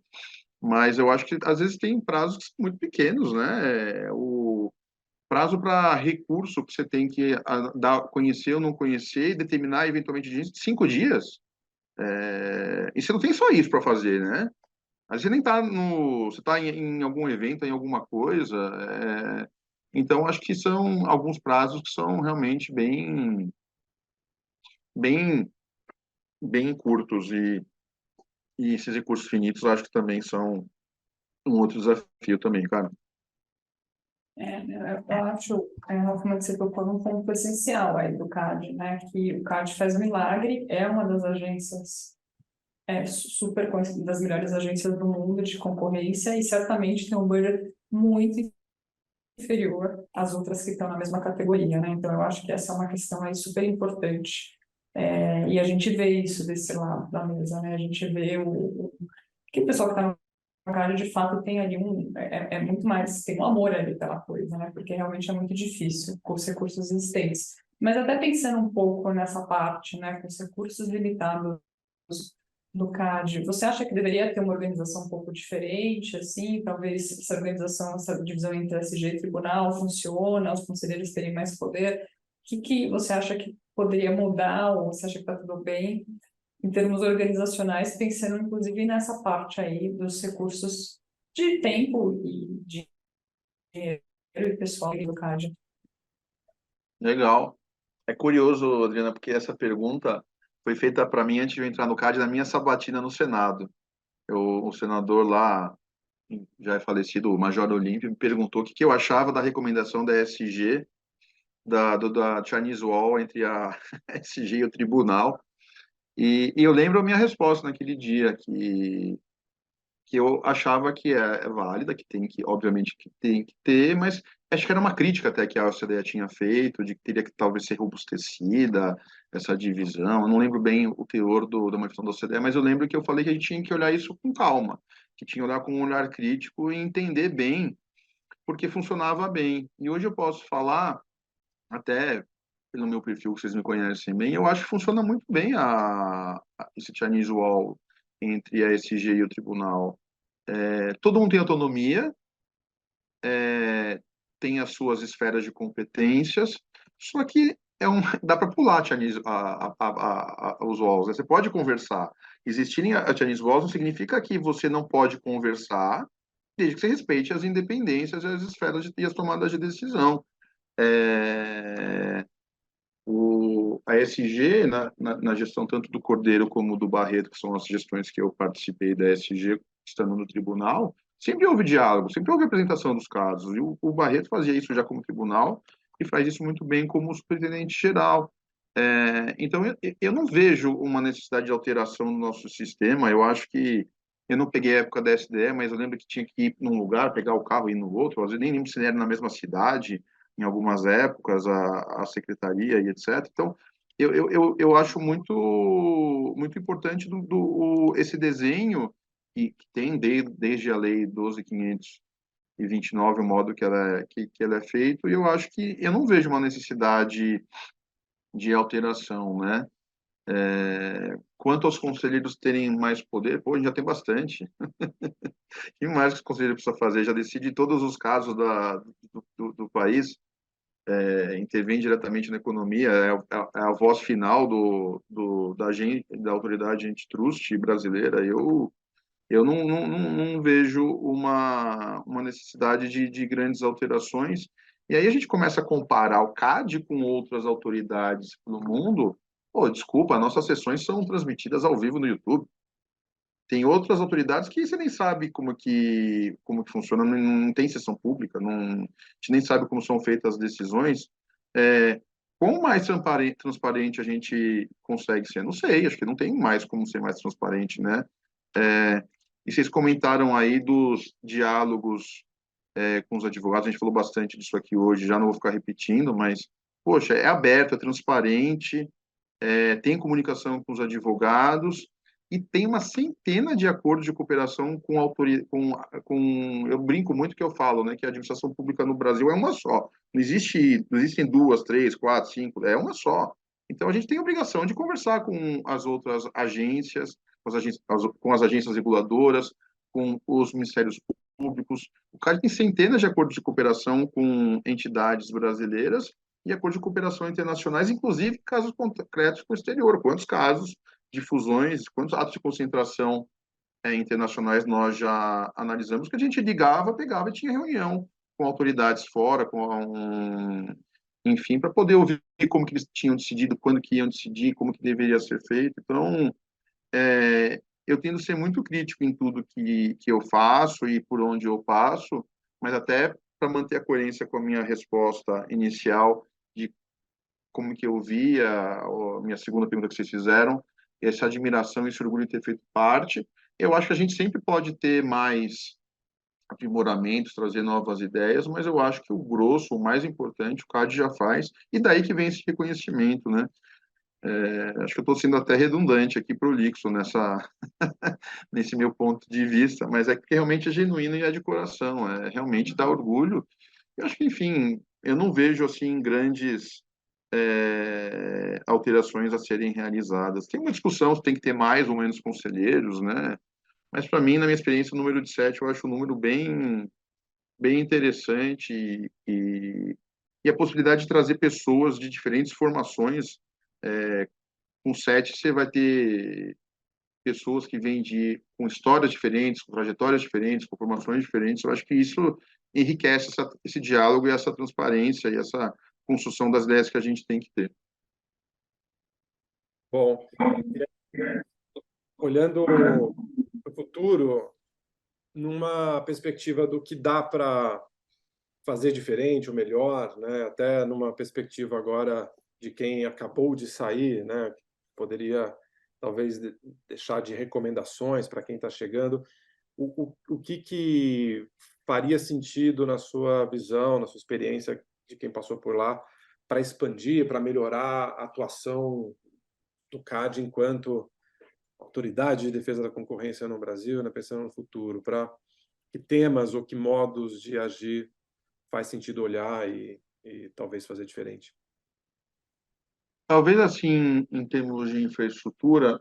Mas eu acho que às vezes tem prazos que são muito pequenos, né? O prazo para recurso que você tem que conhecer ou não conhecer e determinar eventualmente de 5 dias. E você não tem só isso para fazer, né? Às vezes você nem está você está em algum evento, em alguma coisa. Então acho que são alguns prazos que são realmente bem, bem curtos e esses recursos finitos eu acho que também são um outro desafio também, cara. Eu acho, Hoffman, que você tocou num ponto essencial aí do CAD, né? Que o CAD faz milagre, é uma das agências super conhecidas, das melhores agências do mundo de concorrência e certamente tem um budget muito inferior às outras que estão na mesma categoria, né? Então, eu acho que essa é uma questão aí super importante. E a gente vê isso desse lado da mesa, né? A gente vê que o pessoal que está no CAD, de fato, tem ali muito mais, tem um amor ali pela coisa, né? Porque realmente é muito difícil com os recursos existentes. Mas até pensando um pouco nessa parte, né? Com os recursos limitados do CAD, você acha que deveria ter uma organização um pouco diferente, assim, talvez essa organização, essa divisão entre SG e tribunal funciona, os conselheiros terem mais poder? O que você acha que poderia mudar, ou você acha que está tudo bem, em termos organizacionais, pensando inclusive nessa parte aí dos recursos de tempo e de dinheiro e pessoal do CAD? Legal. É curioso, Adriana, porque essa pergunta foi feita para mim antes de eu entrar no CAD na minha sabatina no Senado. O senador lá, já é falecido, o Major Olímpio, me perguntou o que eu achava da recomendação da SG, da Chinese Wall entre a SG e o tribunal. E eu lembro a minha resposta naquele dia, que eu achava que é válida, que tem que, obviamente, que tem que ter, mas acho que era uma crítica até que a OCDE tinha feito, de que teria que talvez ser robustecida essa divisão. Eu não lembro bem o teor da manifestação da OCDE, mas eu lembro que eu falei que a gente tinha que olhar isso com calma, que tinha que olhar com um olhar crítico e entender bem porque funcionava bem. E hoje eu posso falar, até pelo meu perfil, que vocês me conhecem bem, eu acho que funciona muito bem esse Chinese Wall entre a SG e o tribunal. Todo mundo tem autonomia, tem as suas esferas de competências, só que dá para pular Chinese, os walls, né? Você pode conversar. Existirem a Chinese walls não significa que você não pode conversar, desde que você respeite as independências, as esferas e as tomadas de decisão. É, a SG, na gestão tanto do Cordeiro como do Barreto, que são as gestões que eu participei da SG, estando no tribunal, sempre houve diálogo, sempre houve apresentação dos casos, e o Barreto fazia isso já como tribunal, e faz isso muito bem como superintendente-geral. Então, eu não vejo uma necessidade de alteração no nosso sistema. Eu acho que eu não peguei a época da SDE, mas eu lembro que tinha que ir num lugar, pegar o carro e ir no outro. Às vezes nem lembro se era na mesma cidade, em algumas épocas, a secretaria e etc. Então, eu acho muito importante esse desenho que tem desde a Lei 12.529, o modo que ela é feito, e eu acho que eu não vejo uma necessidade de alteração, né? Quanto aos conselheiros terem mais poder, pô, a gente já tem bastante. O que mais que os conselheiros precisam fazer? Já decide todos os casos do país, intervém diretamente na economia, é a voz final da autoridade antitrust brasileira. Eu não vejo uma necessidade de grandes alterações. E aí a gente começa a comparar o CAD com outras autoridades no mundo. Pô, desculpa, nossas sessões são transmitidas ao vivo no YouTube. Tem outras autoridades que você nem sabe como que funciona, não tem sessão pública, a gente nem sabe como são feitas as decisões. Quão mais transparente a gente consegue ser? Não sei, acho que não tem mais como ser mais transparente, né? E vocês comentaram aí dos diálogos com os advogados, a gente falou bastante disso aqui hoje, já não vou ficar repetindo, mas, poxa, é aberto, é transparente, tem comunicação com os advogados e tem uma centena de acordos de cooperação eu brinco muito que eu falo, né, que a administração pública no Brasil é uma só, não existem duas, três, quatro, cinco, é uma só. Então a gente tem a obrigação de conversar com as outras agências, com as agências reguladoras, com os ministérios públicos. O CAD tem centenas de acordos de cooperação com entidades brasileiras e acordos de cooperação internacionais, inclusive casos concretos com o exterior. Quantos casos de fusões, quantos atos de concentração internacionais nós já analisamos, que a gente ligava, pegava e tinha reunião com autoridades fora, enfim, para poder ouvir como que eles tinham decidido, quando que iam decidir, como que deveria ser feito. Então, eu tendo a ser muito crítico em tudo que eu faço e por onde eu passo, mas até para manter a coerência com a minha resposta inicial de como que eu via a minha segunda pergunta que vocês fizeram, essa admiração e esse orgulho de ter feito parte. Eu acho que a gente sempre pode ter mais aprimoramentos, trazer novas ideias, mas eu acho que o grosso, o mais importante, o CAD já faz, e daí que vem esse reconhecimento, né? Acho que eu estou sendo até redundante aqui, prolixo nesse meu ponto de vista, mas é que realmente é genuíno e é de coração, realmente dá orgulho. Eu acho que, enfim, eu não vejo assim grandes alterações a serem realizadas. Tem uma discussão se tem que ter mais ou menos conselheiros, né? Mas para mim, na minha experiência, o número de 7 eu acho um número bem interessante e a possibilidade de trazer pessoas de diferentes formações. Com 7 você vai ter pessoas que vêm com histórias diferentes, com trajetórias diferentes, com formações diferentes. Eu acho que isso enriquece esse diálogo e essa transparência e essa construção das ideias que a gente tem que ter. Bom, olhando para o futuro, numa perspectiva do que dá para fazer diferente ou melhor, né? Até numa perspectiva agora de quem acabou de sair, né? Poderia talvez deixar de recomendações para quem está chegando. O que faria sentido na sua visão, na sua experiência de quem passou por lá, para expandir, para melhorar a atuação do CAD enquanto autoridade de defesa da concorrência no Brasil, né, pensando no futuro, para que temas ou que modos de agir faz sentido olhar e talvez fazer diferente? Talvez assim, em termos de infraestrutura,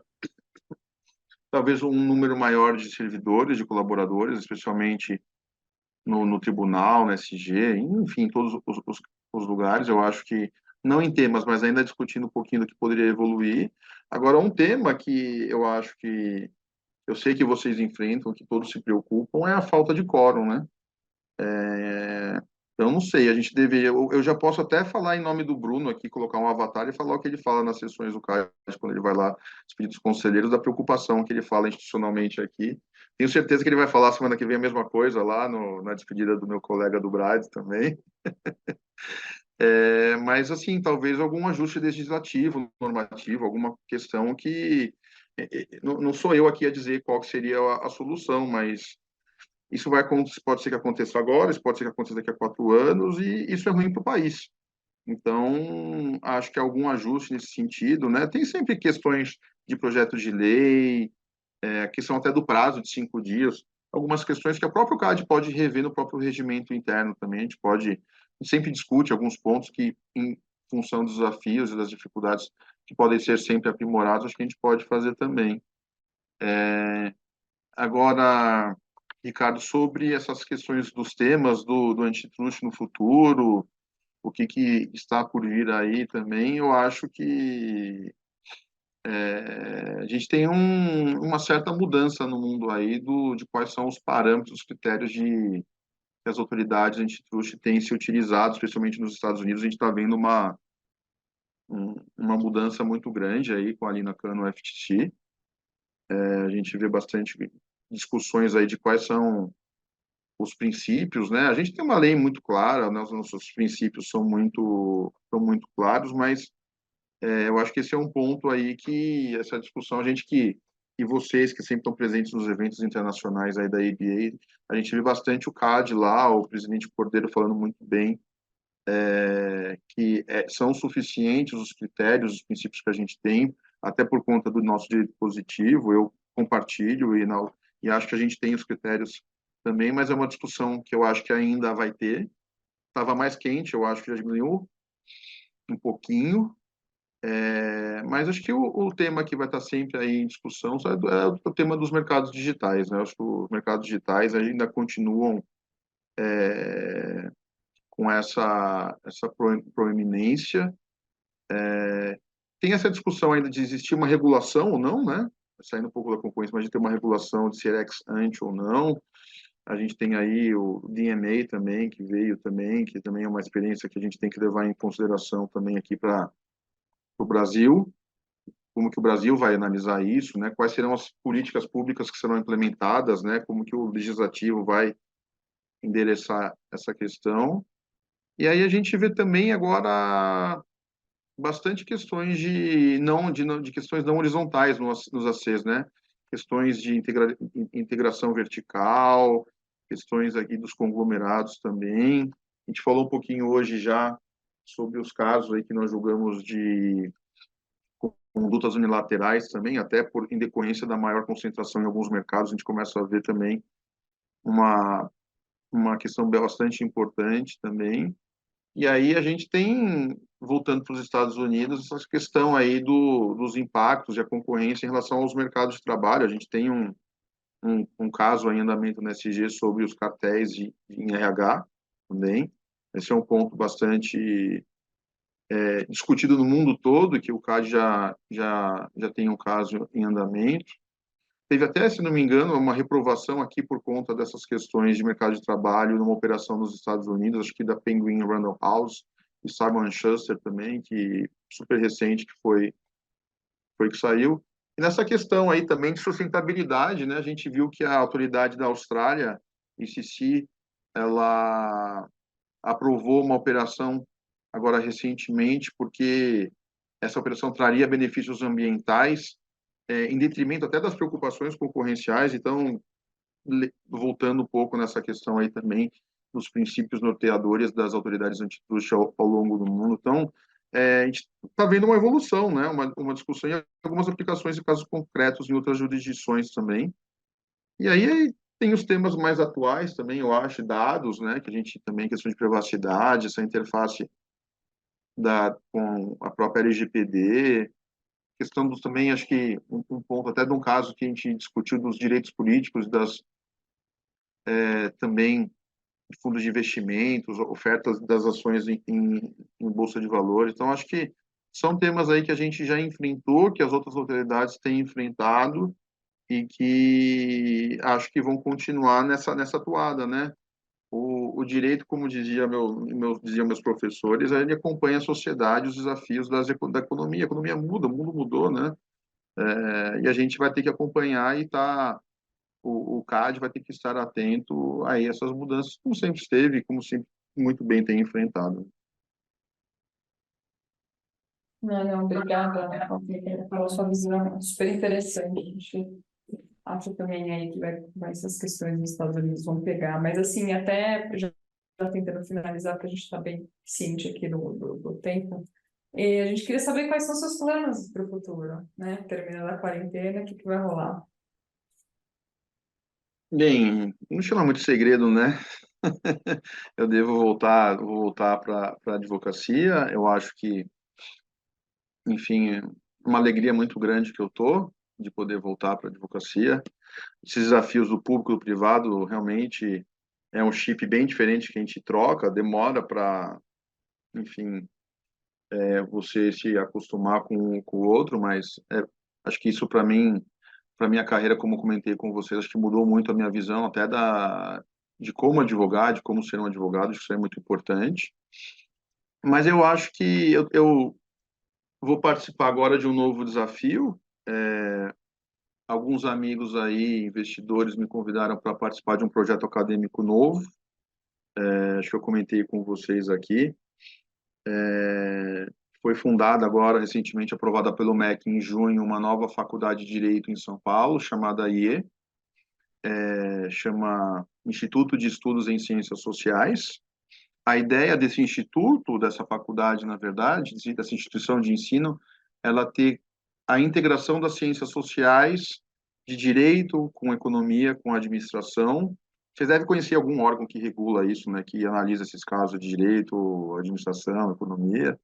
talvez um número maior de servidores, de colaboradores, especialmente no tribunal, no SG, enfim, todos os lugares. Eu acho que, não em temas, mas ainda discutindo um pouquinho do que poderia evoluir. Agora, um tema que eu acho que eu sei que vocês enfrentam, que todos se preocupam, é a falta de quórum, né? Então, não sei, a gente deveria. Eu já posso até falar em nome do Bruno aqui, colocar um avatar e falar o que ele fala nas sessões do CAD, quando ele vai lá, despedir dos conselheiros, da preocupação que ele fala institucionalmente aqui. Tenho certeza que ele vai falar semana que vem a mesma coisa lá na despedida do meu colega do Bride também. Mas, assim, talvez algum ajuste legislativo, normativo, alguma questão que... não sou eu aqui a dizer qual que seria a solução, mas isso pode ser que aconteça agora, isso pode ser que aconteça daqui a 4 anos, e isso é ruim para o país. Então, acho que algum ajuste nesse sentido, né? Tem sempre questões de projeto de lei, a questão até do prazo de 5 dias, algumas questões que a própria CAD pode rever no próprio regimento interno também. A gente sempre discute alguns pontos que, em função dos desafios e das dificuldades que podem ser sempre aprimorados, acho que a gente pode fazer também. Agora, Ricardo, sobre essas questões dos temas do antitruste no futuro, o que está por vir aí também, eu acho que a gente tem uma certa mudança no mundo aí de quais são os parâmetros, os critérios que as autoridades antitruste têm se utilizado, especialmente nos Estados Unidos. A gente está vendo uma mudança muito grande aí com a Lina Khan no FTC. A gente vê bastante discussões aí de quais são os princípios, né? A gente tem uma lei muito clara, né? Os nossos princípios são muito claros, mas eu acho que esse é um ponto aí que essa discussão, e vocês que sempre estão presentes nos eventos internacionais aí da ABA, a gente vê bastante o CAD lá, o presidente Cordeiro falando muito bem, que são suficientes os critérios, os princípios que a gente tem, até por conta do nosso direito positivo, eu compartilho e acho que a gente tem os critérios também, mas é uma discussão que eu acho que ainda vai ter. Estava mais quente, eu acho que já diminuiu um pouquinho, mas acho que o tema que vai estar sempre aí em discussão é o tema dos mercados digitais, né? Acho que os mercados digitais ainda continuam com essa proeminência. Tem essa discussão ainda de existir uma regulação ou não, né? Saindo um pouco da concorrência, mas de ter uma regulação de ser ex ante ou não. A gente tem aí o DMA também, que veio também, que também é uma experiência que a gente tem que levar em consideração também aqui para o Brasil. Como que o Brasil vai analisar isso, né? Quais serão as políticas públicas que serão implementadas, né? Como que o legislativo vai endereçar essa questão. E aí a gente vê também agora bastante questões de questões não horizontais nos ACs, né? Questões de integração vertical, questões aqui dos conglomerados também. A gente falou um pouquinho hoje já sobre os casos aí que nós julgamos de condutas unilaterais também, até em decorrência da maior concentração em alguns mercados, a gente começa a ver também uma, uma questão bastante importante também. E aí a gente tem, voltando para os Estados Unidos, essa questão aí dos impactos e a concorrência em relação aos mercados de trabalho. A gente tem um caso em andamento no SG sobre os cartéis em RH também. Esse é um ponto bastante discutido no mundo todo, que o CAD já tem um caso em andamento. Teve até, se não me engano, uma reprovação aqui por conta dessas questões de mercado de trabalho numa operação nos Estados Unidos, acho que da Penguin Random House e Simon Schuster também, que super recente que foi que saiu. E nessa questão aí também de sustentabilidade, né, a gente viu que a autoridade da Austrália, ICC, ela aprovou uma operação agora recentemente, porque essa operação traria benefícios ambientais, em detrimento até das preocupações concorrenciais. Então, voltando um pouco nessa questão aí também dos princípios norteadores das autoridades antitruste ao longo do mundo. Então, a gente está vendo uma evolução, né? Uma discussão em algumas aplicações e casos concretos em outras jurisdições também. E aí tem os temas mais atuais também, eu acho, dados, né? Que a gente também, questão de privacidade, essa interface com a própria LGPD, questão também, acho que um ponto até de um caso que a gente discutiu dos direitos políticos, também de fundos de investimentos, ofertas das ações em bolsa de valores. Então, acho que são temas aí que a gente já enfrentou, que as outras autoridades têm enfrentado e que acho que vão continuar nessa toada, né? O direito, como diziam meus professores, ele acompanha a sociedade, os desafios da economia. A economia muda, o mundo mudou, né? E a gente vai ter que acompanhar e estar o CAD vai ter que estar atento a essas mudanças, como sempre esteve, e como sempre muito bem tem enfrentado. Não, obrigada, pela sua visão, super interessante. A gente acha também aí que essas questões dos Estados Unidos vão pegar, mas assim, até já tentando finalizar, porque a gente está bem ciente aqui do tempo, e a gente queria saber quais são seus planos para o futuro, né? Terminando a quarentena, o que vai rolar? Bem, não chama muito segredo, né? Eu vou voltar para a advocacia. Eu acho que, enfim, uma alegria muito grande que eu tô de poder voltar para a advocacia. Esses desafios do público e do privado realmente é um chip bem diferente que a gente troca, demora para, enfim, você se acostumar com o outro, mas acho que isso para minha carreira, como comentei com vocês, acho que mudou muito a minha visão até de como advogado, de como ser um advogado, acho que isso é muito importante. Mas eu acho que eu vou participar agora de um novo desafio. Alguns amigos aí, investidores, me convidaram para participar de um projeto acadêmico novo. Acho que eu comentei com vocês aqui. Foi fundada agora, recentemente aprovada pelo MEC em junho, uma nova faculdade de Direito em São Paulo, chamada IE, chama Instituto de Estudos em Ciências Sociais. A ideia desse instituto, dessa faculdade, na verdade, dessa instituição de ensino, ela ter a integração das ciências sociais, de direito, com economia, com administração. Vocês devem conhecer algum órgão que regula isso, né, que analisa esses casos de direito, administração, economia.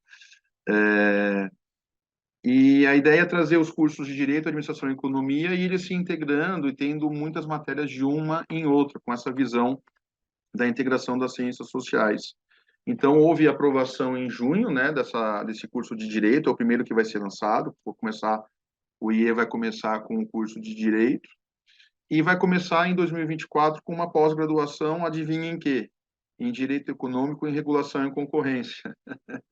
E a ideia é trazer os cursos de Direito, Administração e Economia e eles se integrando e tendo muitas matérias de uma em outra, com essa visão da integração das ciências sociais. Então, houve aprovação em junho, né, desse curso de Direito, é o primeiro que vai ser lançado. O IE vai começar com o curso de Direito e vai começar em 2024 com uma pós-graduação, adivinha em quê? Em Direito Econômico, em Regulação e Concorrência.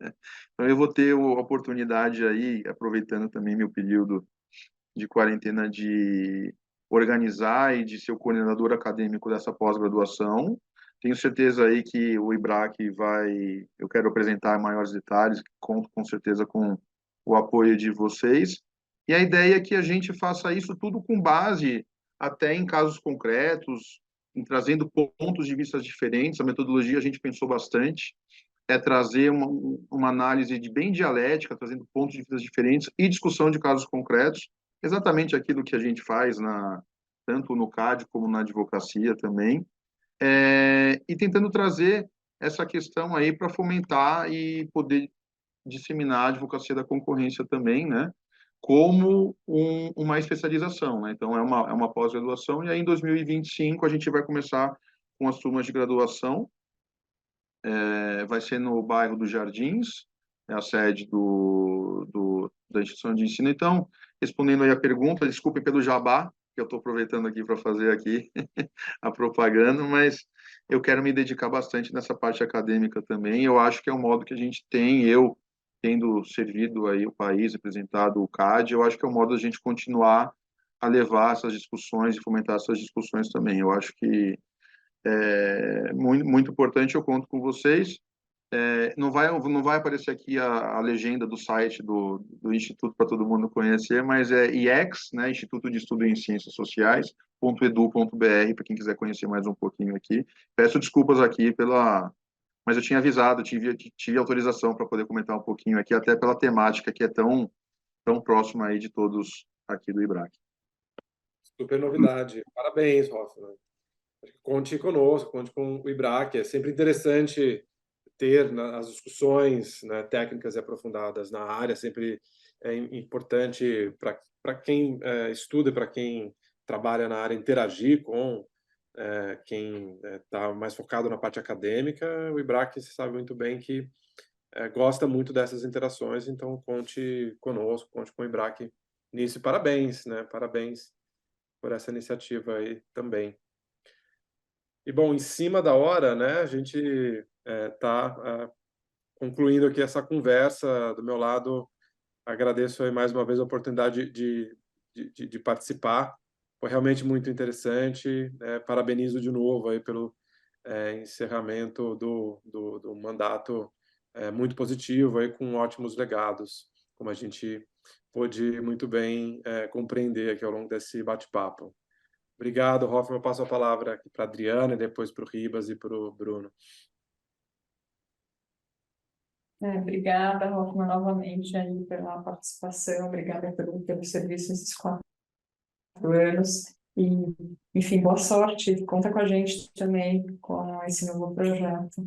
Então, eu vou ter a oportunidade aí, aproveitando também meu período de quarentena, de organizar e de ser o coordenador acadêmico dessa pós-graduação. Tenho certeza aí que o IBRAC eu quero apresentar maiores detalhes, conto com certeza com o apoio de vocês. E a ideia é que a gente faça isso tudo com base até em casos concretos, em trazendo pontos de vista diferentes. A metodologia a gente pensou bastante, é trazer uma análise bem dialética, trazendo pontos de vista diferentes e discussão de casos concretos, exatamente aquilo que a gente faz tanto no CAD como na advocacia também, e tentando trazer essa questão aí para fomentar e poder disseminar a advocacia da concorrência também, né? Como uma especialização, né? Então, é uma pós-graduação, e aí em 2025 a gente vai começar com as turmas de graduação. Vai ser no bairro dos Jardins, é a sede da instituição de ensino. Então, respondendo aí a pergunta, desculpe pelo jabá, que eu estou aproveitando aqui para fazer aqui a propaganda, mas eu quero me dedicar bastante nessa parte acadêmica também. Eu acho que é um modo que a gente tem, eu tendo servido aí o país, representado o CAD, eu acho que é um modo da gente continuar a levar essas discussões e fomentar essas discussões também. Eu acho que muito, muito importante, eu conto com vocês. Não vai aparecer aqui a legenda do site do Instituto para todo mundo conhecer, mas é IEX, né, Instituto de Estudo em Ciências Sociais, .edu.br, para quem quiser conhecer mais um pouquinho aqui. Peço desculpas aqui mas eu tinha avisado, tive autorização para poder comentar um pouquinho aqui, até pela temática que é tão próxima aí de todos aqui do IBRAC. Super novidade. Parabéns, Hoffman. Conte conosco, conte com o IBRAC. É sempre interessante ter as discussões, né, técnicas e aprofundadas na área, sempre é importante para quem estuda, para quem trabalha na área, interagir com quem está mais focado na parte acadêmica. O IBRAC, você sabe muito bem que gosta muito dessas interações, então conte conosco, conte com o IBRAC nisso. Parabéns, né? Parabéns por essa iniciativa aí também. E, bom, em cima da hora, né, a gente está concluindo aqui essa conversa. Do meu lado, agradeço aí mais uma vez a oportunidade de participar. Foi foi realmente muito interessante. Parabenizo de novo aí pelo encerramento do mandato muito positivo, aí, com ótimos legados, como a gente pôde muito bem compreender aqui ao longo desse bate-papo. Obrigado, Hoffman. Eu passo a palavra aqui para a Adriana, e depois para o Ribas e para o Bruno. Obrigada, Hoffman, novamente aí pela participação, obrigada pelo serviço nesses 4 anos. E, enfim, boa sorte. Conta com a gente também com esse novo projeto.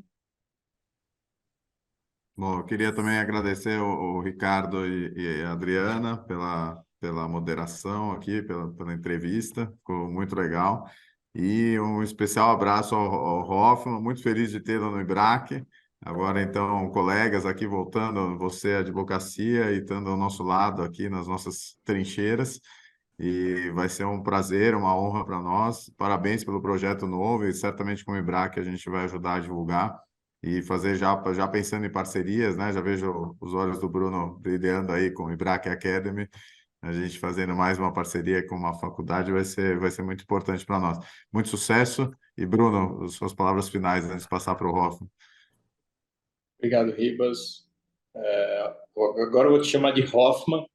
Bom, eu queria também agradecer o Ricardo e a Adriana pela moderação aqui, pela entrevista, ficou muito legal. E um especial abraço ao Hoffman, muito feliz de tê-lo no IBRAC. Agora, então, colegas aqui voltando, você, a advocacia, e estando ao nosso lado aqui nas nossas trincheiras. E vai ser um prazer, uma honra para nós. Parabéns pelo projeto novo e certamente com o IBRAC a gente vai ajudar a divulgar e fazer já pensando em parcerias, né? Já vejo os olhos do Bruno brilhando aí com o IBRAC Academy. A gente fazendo mais uma parceria com uma faculdade vai ser muito importante para nós. Muito sucesso. E, Bruno, as suas palavras finais antes de passar para o Hoffman. Obrigado, Ribas. Agora eu vou te chamar de Hoffman.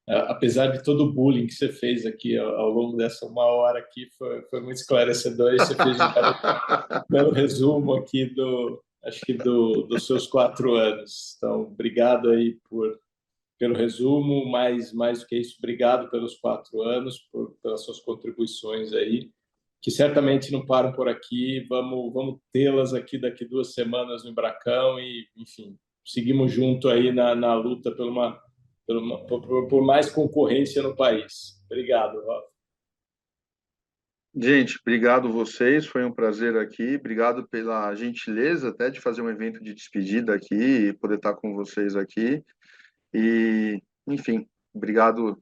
Apesar de todo o bullying que você fez aqui ao longo dessa 1 hora aqui, foi muito esclarecedor. E você fez um belo resumo aqui dos seus 4 anos. Então, obrigado aí pelo resumo, mais do que isso, obrigado pelos 4 anos, pelas suas contribuições aí, que certamente não param por aqui. Vamos tê-las aqui daqui 2 semanas no Embracão e, enfim, seguimos junto aí na luta por mais concorrência no país. Obrigado, Rafa. Gente, obrigado vocês, foi um prazer aqui. Obrigado pela gentileza até de fazer um evento de despedida aqui e poder estar com vocês aqui. E, enfim, obrigado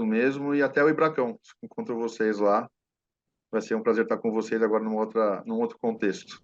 mesmo e até o Ibracão. Encontro vocês lá. Vai ser um prazer estar com vocês agora num outro contexto.